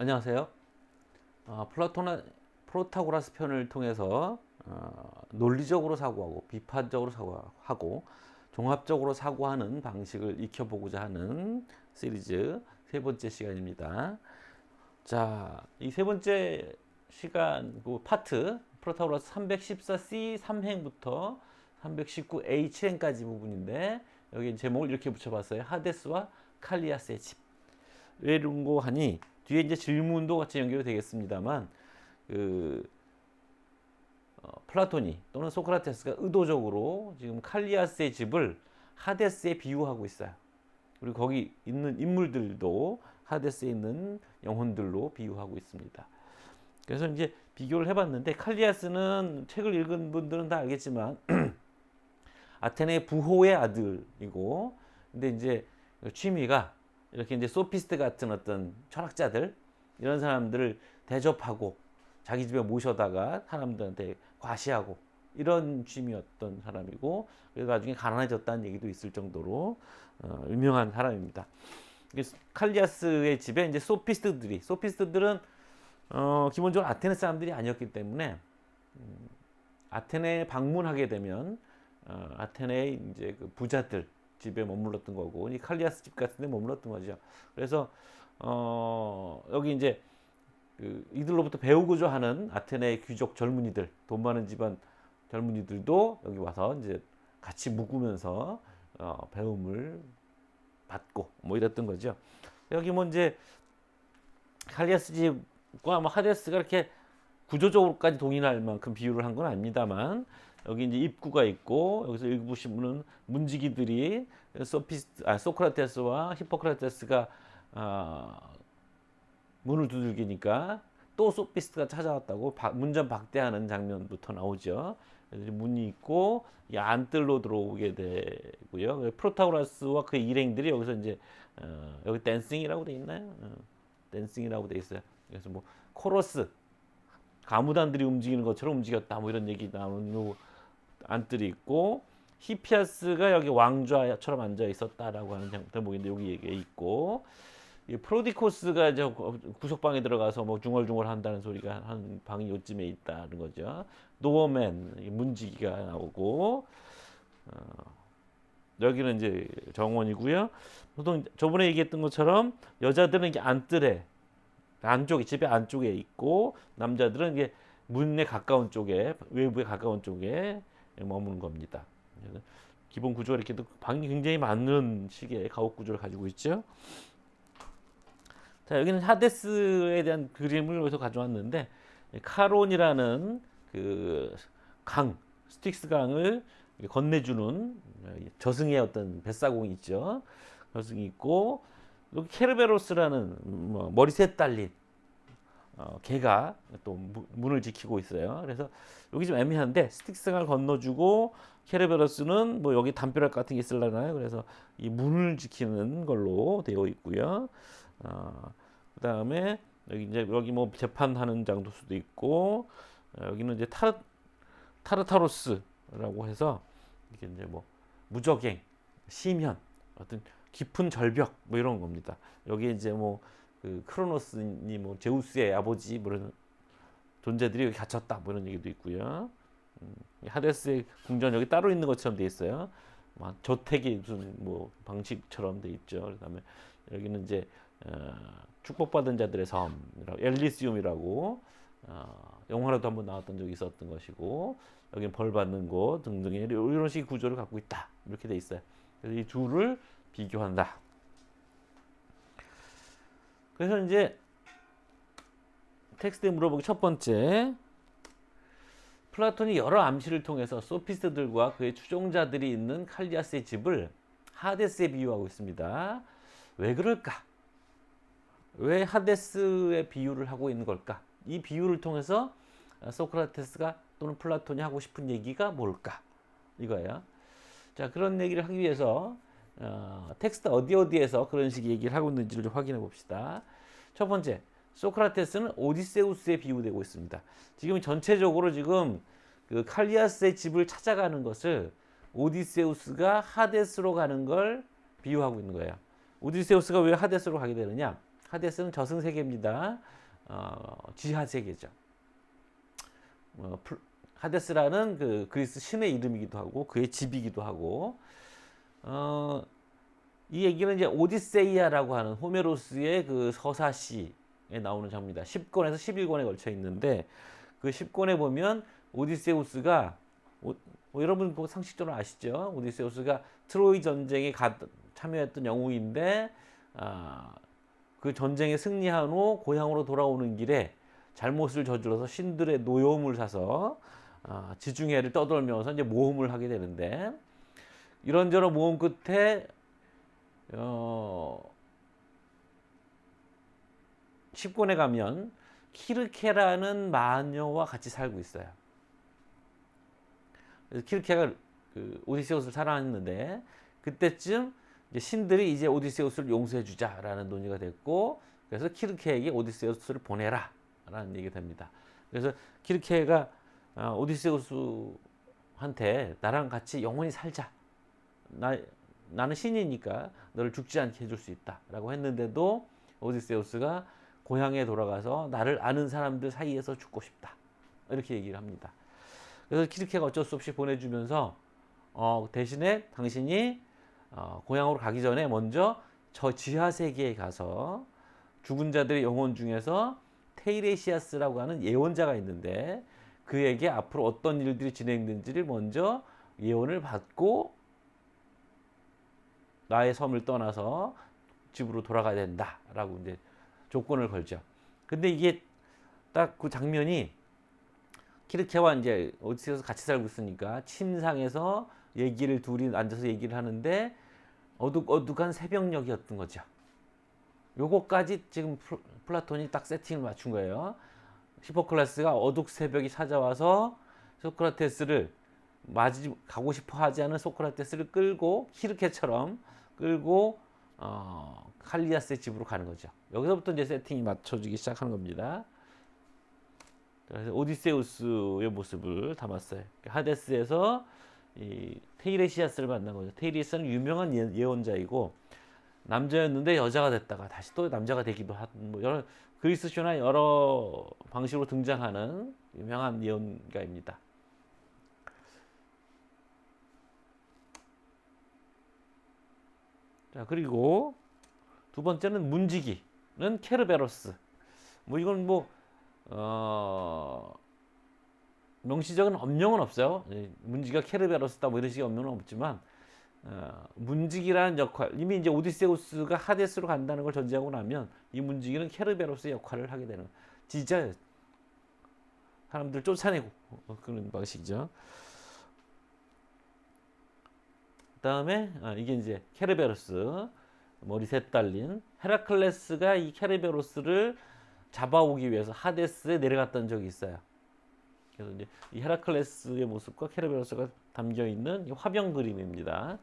안녕하세요. 프로타고라스 편을 통해서 논리적으로 사고하고 비판적으로 사고하고 종합적으로 사고하는 방식을 익혀보고자 하는 시리즈 세 번째 시간입니다. 자, 이 세 번째 시간 그 파트 프로타고라스 314C 3행부터 319H행까지 부분인데 여기 제목을 이렇게 붙여봤어요. 하데스와 칼리아스의 집. 왜 이런 거 하니 뒤에 이제 질문도 같이 연결이 되겠습니다만 그 플라톤이 또는 소크라테스가 의도적으로 지금 칼리아스의 집을 하데스에 비유하고 있어요. 그리고 거기 있는 인물들도 하데스에 있는 영혼들로 비유하고 있습니다. 그래서 이제 비교를 해봤는데 칼리아스는 책을 읽은 분들은 다 알겠지만 아테네 부호의 아들이고 근데 이제 취미가 이렇게 이제 소피스트 같은 어떤 철학자들 이런 사람들을 대접하고 자기 집에 모셔다가 사람들한테 과시하고 이런 취미였던 사람이고 그래서 나중에 가난해졌다는 얘기도 있을 정도로 유명한 사람입니다. 칼리아스의 집에 이제 소피스트들은 기본적으로 아테네 사람들이 아니었기 때문에 아테네에 방문하게 되면 아테네의 이제 그 부자들 집에 머물렀던 거고 이 칼리아스 집 같은 데 머물렀던 거죠. 그래서 여기 이제 그 이들로부터 배우고자 하는 아테네의 귀족 젊은이들, 돈 많은 집안 젊은이들도 여기 와서 이제 같이 묵으면서 배움을 받고 뭐 이랬던 거죠. 여기 뭐 이제 칼리아스 집과 뭐 하데스가 이렇게 구조적으로까지 동일할 만큼 비유를 한 건 아닙니다만 여기 이제 입구가 있고 여기서 읽으시면은 문지기들이 소크라테스와 히포크라테스가 문을 두들기니까 또 소피스트가 찾아왔다고 문전 박대하는 장면부터 나오죠. 그래서 문이 있고 안뜰로 들어오게 되고요. 프로타고라스와 그 일행들이 여기서 이제 여기 댄싱이라고 돼 있나요? 댄싱이라고 돼 있어요. 그래서 뭐 코러스 가무단들이 움직이는 것처럼 움직였다 뭐 이런 얘기 나오는 안뜰이 있고 히피아스가 여기 왕좌처럼 앉아 있었다라고 하는 대목인데 여기 얘기 있고 프로디코스가 이제 구석방에 들어가서 뭐 중얼중얼 한다는 소리가 한 방이 요쯤에 있다는 거죠. 노어맨 문지기가 나오고 여기는 이제 정원이고요. 보통 저번에 얘기했던 것처럼 여자들은 이게 안뜰에 안쪽에 집의 안쪽에 있고 남자들은 이게 문에 가까운 쪽에 외부에 가까운 쪽에 머무는 겁니다. 기본 구조가 이렇게 방이 굉장히 많은 식의 가옥 구조를 가지고 있죠. 자 여기는 하데스에 대한 그림을 여기서 가져왔는데 카론이라는 그 강 스틱스 강을 건네주는 저승의 어떤 뱃사공이 있죠. 저승이 있고 여기 케르베로스라는 머리 셋 달린 개가 또 문을 지키고 있어요. 그래서 여기 좀 애매한데 스틱스강을 건너주고 케르베로스는 뭐 여기 담벼락 같은 게 있으려나요? 그래서 이 문을 지키는 걸로 되어 있고요. 그 다음에 여기 뭐 재판하는 장소도 있고 여기는 이제 타르타로스라고 해서 이게 이제 뭐 무적행, 심연, 어떤 깊은 절벽 뭐 이런 겁니다. 여기 이제 뭐 그 크로노스니 뭐 제우스의 아버지 뭐 이런 존재들이 여기 갇혔다 뭐 이런 얘기도 있고요. 하데스의 궁전 여기 따로 있는 것처럼 돼 있어요. 막 저택이 무슨 뭐 방식처럼 돼 있죠. 그다음에 여기는 이제 축복받은 자들의 섬이라고 엘리시움이라고 영화로도 한번 나왔던 적이 있었던 것이고 여기는 벌 받는 곳 등등의 이런 식의 구조를 갖고 있다 이렇게 돼 있어요. 그래서 이 둘을 비교한다. 그래서 이제 텍스트에 물어보기 첫 번째 플라톤이 여러 암시를 통해서 소피스트들과 그의 추종자들이 있는 칼리아스의 집을 하데스에 비유하고 있습니다. 왜 그럴까? 왜 하데스의 비유를 하고 있는 걸까? 이 비유를 통해서 소크라테스가 또는 플라톤이 하고 싶은 얘기가 뭘까? 이거예요. 자, 그런 얘기를 하기 위해서 텍스트 어디에서 그런 식의 얘기를 하고 있는지를 좀 확인해 봅시다. 첫 번째, 소크라테스는 오디세우스에 비유되고 있습니다. 지금 전체적으로 지금 그 칼리아스의 집을 찾아가는 것을 오디세우스가 하데스로 가는 걸 비유하고 있는 거예요. 오디세우스가 왜 하데스로 가게 되느냐? 하데스는 저승세계입니다. 지하세계죠. 하데스라는 그 그리스 신의 이름이기도 하고 그의 집이기도 하고, 이 얘기는 이제 오디세이아라고 하는 호메로스의 그 서사시에 나오는 장면입니다. 10권에서 11권에 걸쳐 있는데, 그 10권에 보면 오디세우스가 여러분 상식적으로 아시죠? 오디세우스가 트로이 전쟁에 참여했던 영웅인데, 그 전쟁에 승리한 후 고향으로 돌아오는 길에 잘못을 저질러서 신들의 노여움을 사서 지중해를 떠돌면서 이제 모험을 하게 되는데, 이런저런 모험 끝에 10권에 가면 키르케라는 마녀와 같이 살고 있어요. 그래서 키르케가 그 오디세우스를 사랑했는데, 그때쯤 이제 신들이 이제 오디세우스를 용서해 주자라는 논의가 됐고, 그래서 키르케에게 오디세우스를 보내라라는 얘기가 됩니다. 그래서 키르케가 오디세우스한테 나랑 같이 영원히 살자. 나는 신이니까 너를 죽지 않게 해줄 수 있다라고 했는데도 오디세우스가 고향에 돌아가서 나를 아는 사람들 사이에서 죽고 싶다, 이렇게 얘기를 합니다. 그래서 키르케가 어쩔 수 없이 보내주면서 대신에 당신이 고향으로 가기 전에 먼저 저 지하 세계에 가서 죽은 자들의 영혼 중에서 테이레시아스라고 하는 예언자가 있는데, 그에게 앞으로 어떤 일들이 진행된지를 먼저 예언을 받고 나의 섬을 떠나서 집으로 돌아가야 된다라고 이제 조건을 걸죠. 근데 이게 딱 그 장면이, 키르케와 이제 오디세우스 같이 살고 있으니까 침상에서 둘이 앉아서 얘기를 하는데 어둑어둑한 새벽녘이었던 거죠. 요거까지 지금 플라톤이 딱 세팅을 맞춘 거예요. 히포클라스가 어둑 새벽이 찾아와서 소크라테스를 가고 싶어 하지 않은 소크라테스를 끌고, 키르케처럼 끌고 칼리아스의 집으로 가는 거죠. 여기서부터 이제 세팅이 맞춰지기 시작하는 겁니다. 그래서 오디세우스의 모습을 담았어요. 하데스에서 이 테이레시아스를 만난 거죠. 테이레시아스는 유명한 예언자이고, 남자였는데 여자가 됐다가 다시 또 남자가 되기도 한, 여러 그리스 신화 여러 방식으로 등장하는 유명한 예언가입니다. 자, 그리고 두 번째는 문지기는 케르베로스. 이건 명시적인 엄명은 없어요. 문지기가 케르베로스다 이런 식의 엄명은 없지만, 문지기라는 역할, 이미 이제 오디세우스가 하데스로 간다는 걸 전제하고 나면 이 문지기는 케르베로스의 역할을 하게 되는, 진짜 사람들 쫓아내고 그런 방식이죠. 그 다음에 이게 이제 케르베로스, 머리 셋 달린 헤라클레스가 이 케르베로스를 잡아오기 위해서 하데스에 내려갔던 적이 있어요. 그래서 이제 이 헤라클레스의 모습과 케르베로스가 담겨 있는 화병 그림입니다.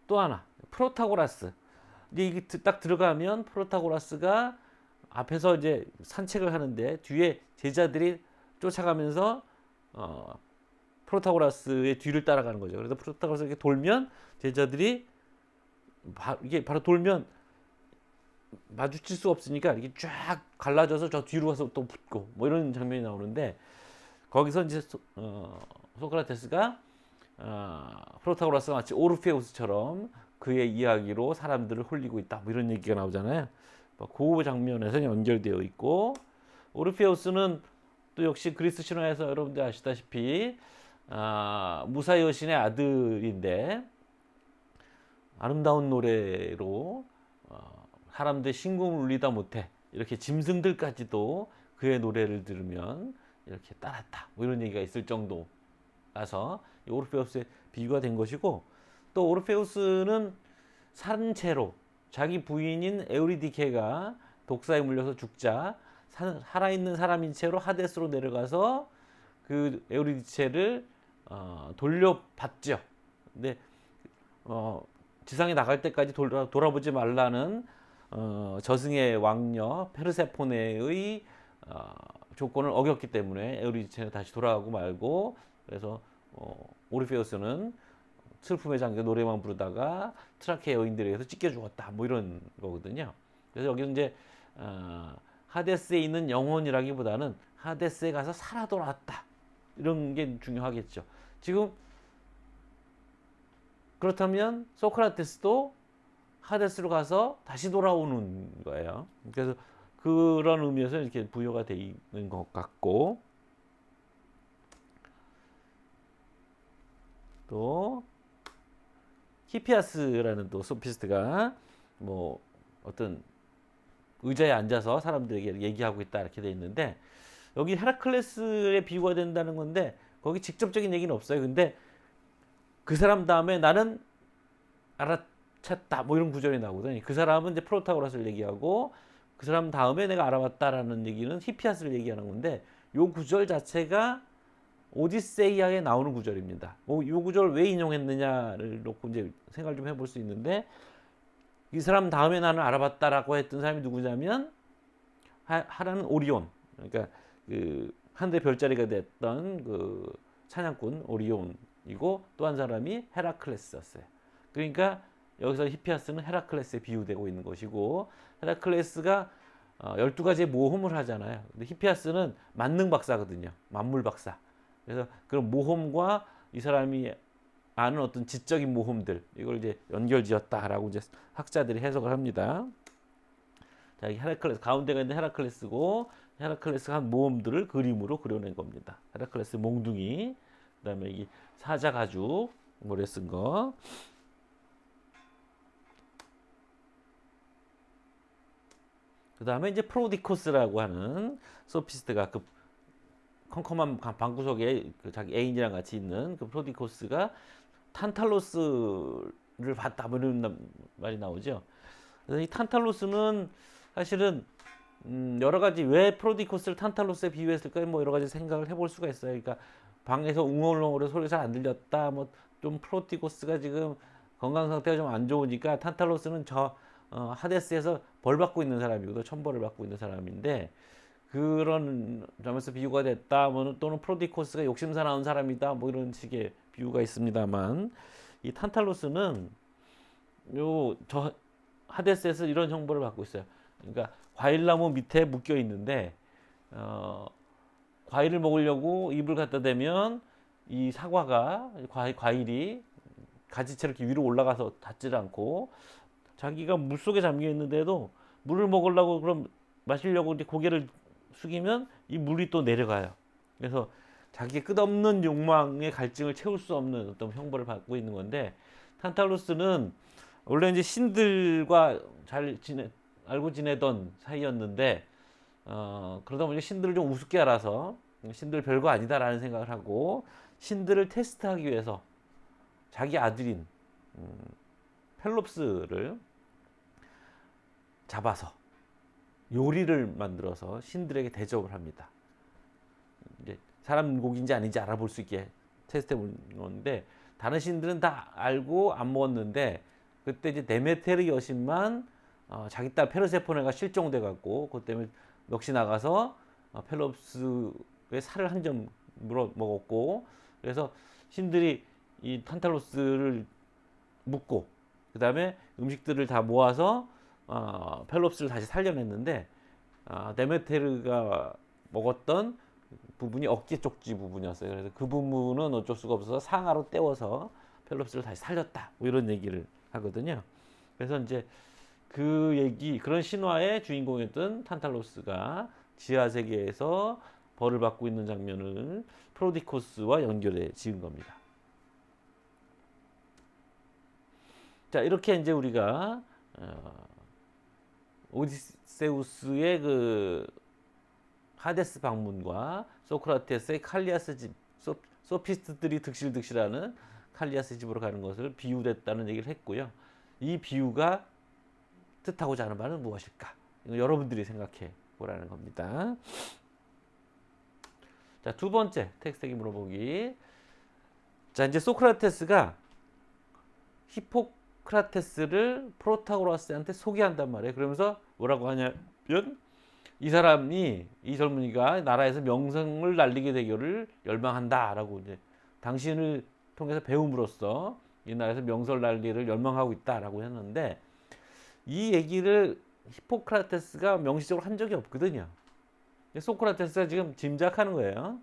또 하나, 프로타고라스. 이제 이게 딱 들어가면 프로타고라스가 앞에서 이제 산책을 하는데 뒤에 제자들이 쫓아가면서 프로타고라스의 뒤를 따라가는 거죠. 그래서 프로타고라스가 이렇게 돌면 제자들이 이게 바로 돌면 마주칠 수 없으니까 이렇게 쫙 갈라져서 저 뒤로 가서 또 붙고 이런 장면이 나오는데, 거기서 이제 소크라테스가 프로타고라스가 마치 오르페우스처럼 그의 이야기로 사람들을 홀리고 있다 이런 얘기가 나오잖아요. 그 장면에서 연결되어 있고, 오르페우스는 또 역시 그리스 신화에서 여러분들 아시다시피 무사 여신의 아들인데, 아름다운 노래로 사람들 심금을 울리다 못해 이렇게 짐승들까지도 그의 노래를 들으면 이렇게 따랐다 이런 얘기가 있을 정도라서 오르페우스의 비유가 된 것이고, 또 오르페우스는 산 채로 자기 부인인 에우리디케가 독사에 물려서 죽자 살아있는 사람인 채로 하데스로 내려가서 그 에우리디체를 돌려받죠. 근데 지상에 나갈 때까지 돌아보지 말라는 저승의 왕녀 페르세포네의 조건을 어겼기 때문에 에우리디체는 다시 돌아가고 말고, 그래서 오르페우스는 슬픔에 잠겨 노래만 부르다가 트라케 여인들에 의해서 찢겨 죽었다. 뭐 이런 거거든요. 그래서 여기는 이제 하데스에 있는 영혼이라기보다는 하데스에 가서 살아 돌아왔다. 이런 게 중요하겠죠. 지금 그렇다면 소크라테스도 하데스로 가서 다시 돌아오는 거예요. 그래서 그런 의미에서 이렇게 부여가 되어 있는 것 같고, 또 히피아스라는 또 소피스트가 뭐 어떤 의자에 앉아서 사람들에게 얘기하고 있다 이렇게 돼 있는데, 여기 헤라클레스의 비유가 된다는 건데 거기 직접적인 얘기는 없어요. 근데 그 사람 다음에 나는 알아챘다 뭐 이런 구절이 나오거든요. 그 사람은 이제 프로타고라스를 얘기하고 그 사람 다음에 내가 알아봤다라는 얘기는 히피아스를 얘기하는 건데, 요 구절 자체가 오디세이아에 나오는 구절입니다. 이 구절을 왜 인용했느냐를 놓고 이제 생각을 좀 해볼 수 있는데, 이 사람 다음에 나는 알아봤다라고 했던 사람이 누구냐면 하나는 오리온, 그러니까 그 하늘의 별자리가 됐던 그 사냥꾼 오리온이고, 또 한 사람이 헤라클레스였어요. 그러니까 여기서 히피아스는 헤라클레스에 비유되고 있는 것이고, 헤라클레스가 12가지의 모험을 하잖아요. 근데 히피아스는 만능 박사거든요. 만물 박사. 그래서 그런 모험과 이 사람이 아는 어떤 지적인 모험들, 이걸 이제 연결지었다라고 이제 학자들이 해석을 합니다. 자, 헤라클레스 가운데가 있는 헤라클레스고, 헤라클레스가 한 모험들을 그림으로 그려낸 겁니다. 헤라클레스 몽둥이, 그다음에 이 사자 가죽 모래 쓴 거. 그다음에 이제 프로디코스라고 하는 소피스트가 그 컴컴한 방구석에 그 자기 애인이랑 같이 있는 그 프로디코스가 탄탈로스를 봤다 뭐 이런 말이 나오죠. 그래서 이 탄탈로스는 사실은 여러 가지 왜 프로디코스를 탄탈로스에 비유했을까 뭐 여러 가지 생각을 해볼 수가 있어요. 그러니까 방에서 웅얼웅얼 소리 잘 안 들렸다. 뭐 좀 프로디코스가 지금 건강 상태가 좀 안 좋으니까, 탄탈로스는 하데스에서 벌 받고 있는 사람이고 천벌을 받고 있는 사람인데, 그런 점에서 비유가 됐다. 뭐 또는 프로디코스가 욕심사나운 사람이다. 뭐 이런 식의 비유가 있습니다만, 이 탄탈로스는 저 하데스에서 이런 정보를 받고 있어요. 그러니까 과일나무 밑에 묶여 있는데 과일을 먹으려고 입을 갖다 대면 이 사과가 과일이 가지채로 이렇게 위로 올라가서 닿지를 않고, 자기가 물 속에 잠겨 있는데도 물을 먹으려고 그럼 마시려고 이제 고개를 숙이면 이 물이 또 내려가요. 그래서 자기의 끝없는 욕망의 갈증을 채울 수 없는 어떤 형벌을 받고 있는 건데, 탄탈로스는 원래 이제 신들과 잘 알고 지내던 사이였는데, 그러다 보니 신들을 좀 우습게 알아서 신들 별거 아니다라는 생각을 하고, 신들을 테스트하기 위해서 자기 아들인 펠롭스를 잡아서 요리를 만들어서 신들에게 대접을 합니다. 이제 사람 고기인지 아닌지 알아볼 수 있게 테스트해 본 건데, 다른 신들은 다 알고 안 먹었는데, 그때 이제 데메테르 여신만 자기 딸 페르세포네가 실종돼 갖고 그것 때문에 넋이 나가서 펠롭스의 살을 한 점 물어 먹었고, 그래서 신들이 이 탄탈로스를 묻고 그 다음에 음식들을 다 모아서 펠롭스를 다시 살려냈는데, 데메테르가 먹었던 부분이 어깨 쪽지 부분이었어요. 그래서 그 부분은 어쩔 수가 없어서 상하로 떼워서 펠롭스를 다시 살렸다. 뭐 이런 얘기를 하거든요. 그래서 이제 그런 신화의 주인공이었던 탄탈로스가 지하 세계에서 벌을 받고 있는 장면을 프로디코스와 연결해 지은 겁니다. 자, 이렇게 이제 우리가 오디세우스의 그 하데스 방문과 소크라테스의 칼리아스 집, 소피스트들이 득실득실하는 칼리아스 집으로 가는 것을 비유됐다는 얘기를 했고요. 이 비유가 뜻하고자 하는 바는 무엇일까? 이거 여러분들이 생각해 보라는 겁니다. 자, 두 번째 텍스트에게 물어보기. 자, 이제 소크라테스가 히포크라테스를 프로타고라스한테 소개한단 말이에요. 그러면서 뭐라고 하냐면, 이 젊은이가 나라에서 명성을 날리게 되기를 열망한다라고, 이제 당신을 통해서 배움으로써 이 나라에서 명설날리를 열망하고 있다라고 했는데 이 얘기를 히포크라테스가 명시적으로 한 적이 없거든요. 소크라테스가 지금 짐작하는 거예요.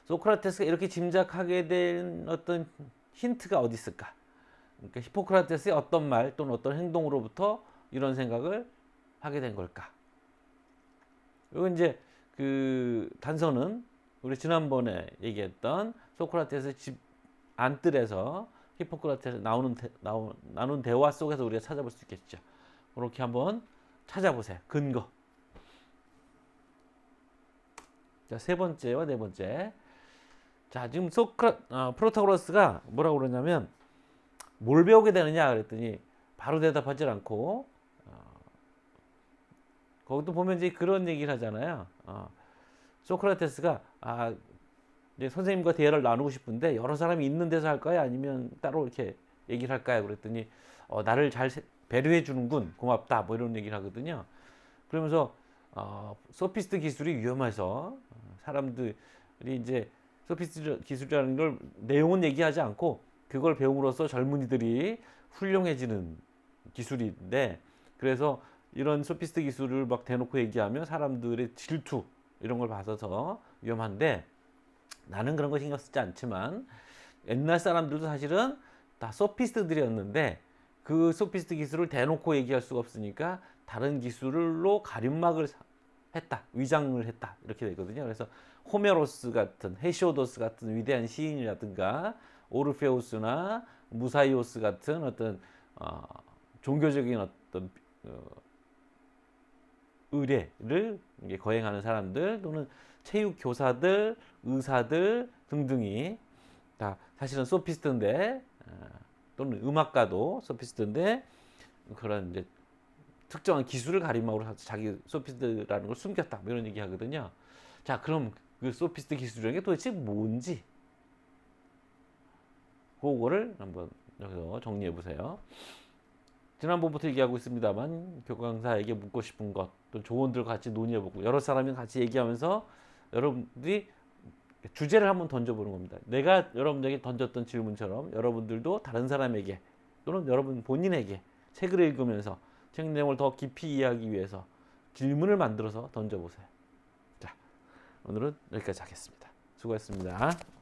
소크라테스가 이렇게 짐작하게 된 어떤 힌트가 어디 있을까? 그러니까 히포크라테스의 어떤 말 또는 어떤 행동으로부터 이런 생각을 하게 된 걸까? 이거 이제 그 단서는 우리 지난번에 얘기했던 소크라테스 집 안뜰에서 히포크라테스 나눈 대화 속에서 우리가 찾아볼 수 있겠죠. 그렇게 한번 찾아보세요. 근거. 자, 세 번째와 네 번째. 자, 지금 프로타고라스가 뭐라고 그러냐면 뭘 배우게 되느냐 그랬더니 바로 대답하지 않고 거기도 보면 이제 그런 얘기를 하잖아요. 소크라테스가 이제 선생님과 대화를 나누고 싶은데 여러 사람이 있는 데서 할까요? 아니면 따로 이렇게 얘기를 할까요? 그랬더니 나를 잘 배려해 주는군. 고맙다. 뭐 이런 얘기를 하거든요. 그러면서 소피스트 기술이 위험해서 사람들이 이제 소피스트 기술이라는 걸 내용은 얘기하지 않고 그걸 배움으로써 젊은이들이 훌륭해지는 기술인데 그래서 이런 소피스트 기술을 막 대놓고 얘기하면 사람들의 질투 이런 걸 받아서 위험한데 나는 그런 거 신경 쓰지 않지만 옛날 사람들도 사실은 다 소피스트들이었는데 그 소피스트 기술을 대놓고 얘기할 수가 없으니까 다른 기술로 가림막을 했다, 위장을 했다 이렇게 되거든요. 그래서 호메로스 같은 헤시오도스 같은 위대한 시인이라든가 오르페우스나 무사이오스 같은 어떤 종교적인 어떤 의례를 거행하는 사람들 또는 체육 교사들, 의사들 등등이 다 사실은 소피스트인데 또는 음악가도 소피스트인데 그런 이제 특정한 기술을 가림막으로 자기 소피스트라는 걸 숨겼다 뭐 이런 얘기 하거든요. 자, 그럼 그 소피스트 기술이라는 게 도대체 뭔지 그거를 한번 여기서 정리해 보세요. 지난번부터 얘기하고 있습니다만 교과강사에게 묻고 싶은 것, 또 조언들 같이 논의해보고 여러 사람이 같이 얘기하면서 여러분들이 주제를 한번 던져보는 겁니다. 내가 여러분들에게 던졌던 질문처럼 여러분들도 다른 사람에게 또는 여러분 본인에게 책을 읽으면서 책 내용을 더 깊이 이해하기 위해서 질문을 만들어서 던져보세요. 자, 오늘은 여기까지 하겠습니다. 수고했습니다.